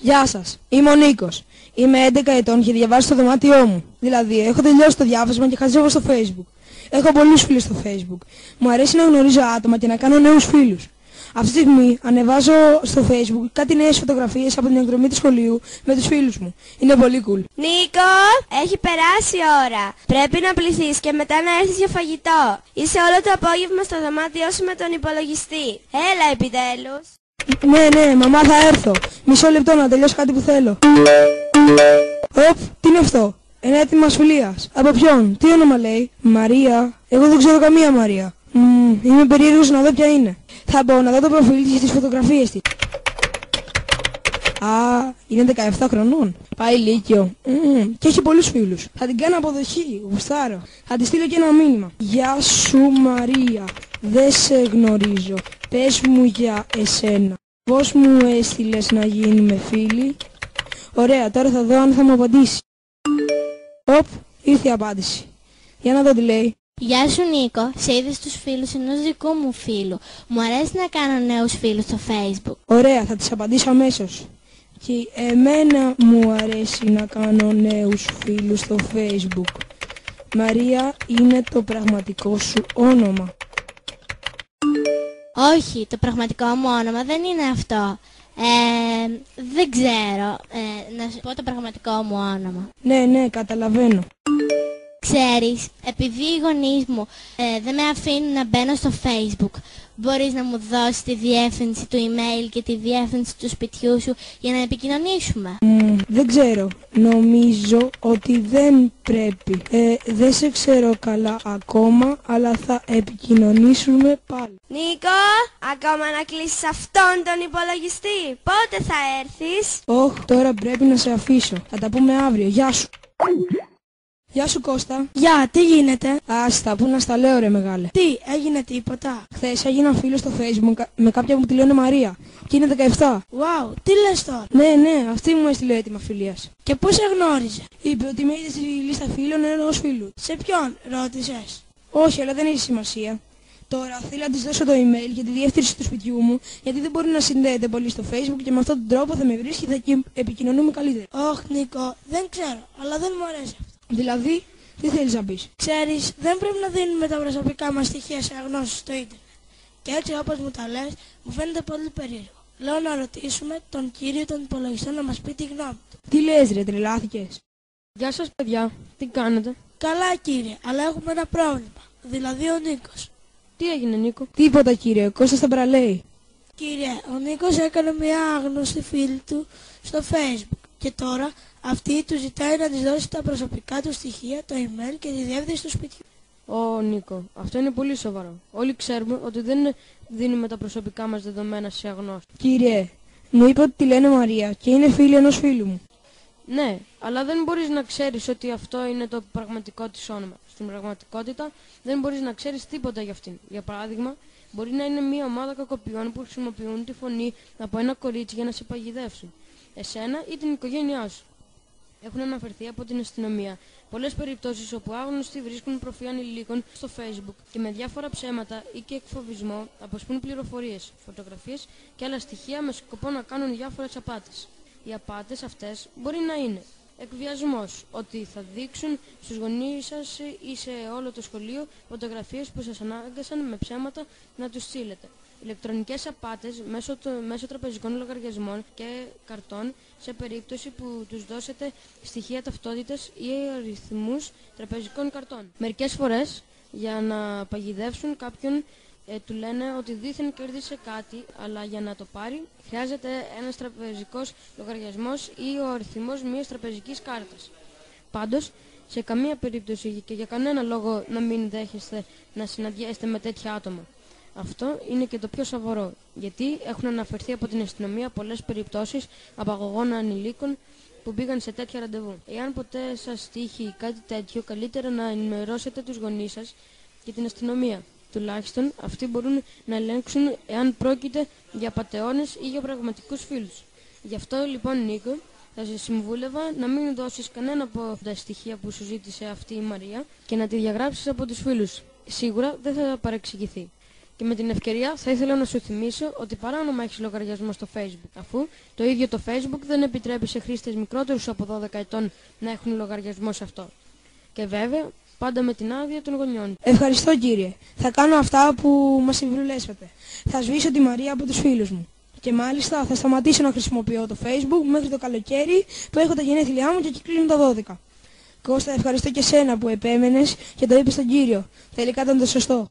Γεια σας, είμαι ο Νίκος. Είμαι 11 ετών και διαβάζω στο δωμάτιό μου. Δηλαδή, έχω τελειώσει το διάβασμα και χαζεύω στο Facebook. Έχω πολλούς φίλους στο Facebook. Μου αρέσει να γνωρίζω άτομα και να κάνω νέους φίλους. Αυτή τη στιγμή ανεβάζω στο Facebook κάτι νέες φωτογραφίες από την εκδρομή του σχολείου με τους φίλους μου. Είναι πολύ cool. Νίκο, έχει περάσει η ώρα. Πρέπει να πληθείς και μετά να έρθεις για φαγητό. Είσαι όλο το απόγευμα στο δωμάτιό σου με τον υπολογιστή. Έλα επιτέλους. Ναι, μαμά, θα έρθω. Μισό λεπτό να τελειώσω κάτι που θέλω. Οπ, τι είναι αυτό? Ένα έτοιμο ασφυλίας. Από ποιον? Τι όνομα λέει? Μαρία. Εγώ δεν ξέρω καμία Μαρία. Είμαι περίεργος να δω ποια είναι. Θα μπω να δω το προφίλ της και τις φωτογραφίες της. Α, είναι 17 χρονών. Πάει λύκειο. Και έχει πολλούς φίλους. Θα την κάνω αποδοχή, γουστάρω. Θα της στείλω και ένα μήνυμα. Γεια σου Μαρία. Δεν σε γνωρίζω. Πες μου για εσένα. Πώς μου έστειλες να γίνουμε φίλοι? Ωραία, τώρα θα δω αν θα μου απαντήσει. Οπ, ήρθε η απάντηση. Για να δω τι λέει. Γεια σου Νίκο, σε είδε στους φίλους ενός δικού μου φίλου. Μου αρέσει να κάνω νέους φίλους στο Facebook. Ωραία, θα της απαντήσω αμέσως. Και εμένα μου αρέσει να κάνω νέους φίλους στο Facebook. Μαρία είναι το πραγματικό σου όνομα? Όχι, το πραγματικό μου όνομα δεν είναι αυτό. Δεν ξέρω. Να σου πω το πραγματικό μου όνομα. Ναι, καταλαβαίνω. Ξέρεις, επειδή οι γονείς μου δεν με αφήνουν να μπαίνω στο Facebook, μπορείς να μου δώσεις τη διεύθυνση του email και τη διεύθυνση του σπιτιού σου για να επικοινωνήσουμε? Δεν ξέρω. Νομίζω ότι δεν πρέπει. Δεν σε ξέρω καλά ακόμα, αλλά θα επικοινωνήσουμε πάλι. Νίκο, ακόμα να κλείσεις αυτόν τον υπολογιστή. Πότε θα έρθεις? Όχ, τώρα πρέπει να σε αφήσω. Θα τα πούμε αύριο. Γεια σου. Γεια σου Κώστα. Γεια, τι γίνεται? Άστα, πού να στα λέω ρε μεγάλε. Τι, έγινε τίποτα? Χθες έγινα φίλος στο Facebook με κάποια που τη λένε Μαρία. Και είναι 17. Wow, τι λες τώρα? Ναι, αυτή μου έστειλε έτοιμα φιλίας. Και πώς σε γνώριζε? Είπε ότι με είδε στη λίστα φίλων ενός φίλου. Σε ποιον ρώτησες? Όχι, αλλά δεν έχει σημασία. Τώρα θέλω να της δώσω το email και τη διεύθυνση του σπιτιού μου, γιατί δεν μπορεί να συνδέεται πολύ στο Facebook και με αυτόν τον τρόπο θα με βρίσκει και θα επικοινωνούμε καλύτερα. Ωχ Νίκο, δεν ξέρω, αλλά δεν μου αρέσει αυτό. Δηλαδή, τι θέλεις να πεις? Ξέρεις, δεν πρέπει να δίνουμε τα προσωπικά μας στοιχεία σε αγνώστους στο ίντερνετ. Και έτσι όπως μου τα λες, μου φαίνεται πολύ περίεργο. Λέω να ρωτήσουμε τον κύριο των υπολογιστών να μας πει τη γνώμη του. Τι λες ρε, τρελάθηκες? Γεια σας παιδιά, τι κάνετε? Καλά κύριε, αλλά έχουμε ένα πρόβλημα. Δηλαδή ο Νίκος. Τι έγινε Νίκο? Τίποτα κύριε, ο Κώστας τα παραλέει. Κύριε, ο Νίκος έκανε μια άγνωστη φίλη του στο Facebook και τώρα αυτή του ζητάει να της δώσει τα προσωπικά του στοιχεία, το email και τη διεύθυνση του σπιτιού. Ω Νίκο, αυτό είναι πολύ σοβαρό. Όλοι ξέρουμε ότι δεν δίνουμε τα προσωπικά μας δεδομένα σε αγνώστους. Κύριε, μου είπε ότι τη λένε Μαρία και είναι φίλη ενός φίλου μου. Ναι, αλλά δεν μπορείς να ξέρεις ότι αυτό είναι το πραγματικό της όνομα. Στην πραγματικότητα δεν μπορείς να ξέρεις τίποτα για αυτήν. Για παράδειγμα, μπορεί να είναι μια ομάδα κακοποιών που χρησιμοποιούν τη φωνή από ένα κορίτσι για να σε παγιδεύσουν. Εσένα ή την οικογένειά σου. Έχουν αναφερθεί από την αστυνομία πολλές περιπτώσεις όπου άγνωστοι βρίσκουν προφίλ ανηλίκων στο Facebook και με διάφορα ψέματα ή και εκφοβισμό αποσπούν πληροφορίες, φωτογραφίες και άλλα στοιχεία με σκοπό να κάνουν διάφορες απάτες. Οι απάτες αυτές μπορεί να είναι εκβιασμός, ότι θα δείξουν στους γονείς σας ή σε όλο το σχολείο φωτογραφίες που σας ανάγκασαν με ψέματα να τους στείλετε. Ηλεκτρονικές απάτες μέσω τραπεζικών λογαριασμών και καρτών σε περίπτωση που τους δώσετε στοιχεία ταυτότητας ή αριθμούς τραπεζικών καρτών. Μερικές φορές για να παγιδεύσουν κάποιον του λένε ότι δήθεν κέρδισε κάτι, αλλά για να το πάρει χρειάζεται ένας τραπεζικός λογαριασμός ή ο αριθμός μιας τραπεζικής κάρτας. Πάντως, σε καμία περίπτωση και για κανένα λόγο να μην δέχεστε να συναντιέστε με τέτοια άτομα. Αυτό είναι και το πιο σοβαρό, γιατί έχουν αναφερθεί από την αστυνομία πολλές περιπτώσεις απαγωγών ανηλίκων που πήγαν σε τέτοια ραντεβού. Εάν ποτέ σας τύχει κάτι τέτοιο, καλύτερα να ενημερώσετε τους γονείς σας και την αστυνομία. Τουλάχιστον αυτοί μπορούν να ελέγξουν εάν πρόκειται για απατεώνες ή για πραγματικούς φίλους. Γι' αυτό λοιπόν Νίκο, θα σε συμβούλευα να μην δώσεις κανένα από τα στοιχεία που σου ζήτησε αυτή η Μαρία και να τη διαγράψεις από τους φίλους. Σίγουρα δεν θα παρεξηγηθεί. Και με την ευκαιρία θα ήθελα να σου θυμίσω ότι παράνομα έχεις λογαριασμό στο Facebook, αφού το ίδιο το Facebook δεν επιτρέπει σε χρήστες μικρότερους από 12 ετών να έχουν λογαριασμό σε αυτό. Και βέβαια, πάντα με την άδεια των γονιών. Ευχαριστώ κύριε. Θα κάνω αυτά που μας συμβουλέσατε. Θα σβήσω τη Μαρία από τους φίλους μου. Και μάλιστα θα σταματήσω να χρησιμοποιώ το Facebook μέχρι το καλοκαίρι που έχω τα γενέθλιά μου και εκεί κλείνουν τα 12. Κώστα, ευχαριστώ και σένα που επέμενες και το είπες στον κύριο. Τελικά ήταν το σωστό.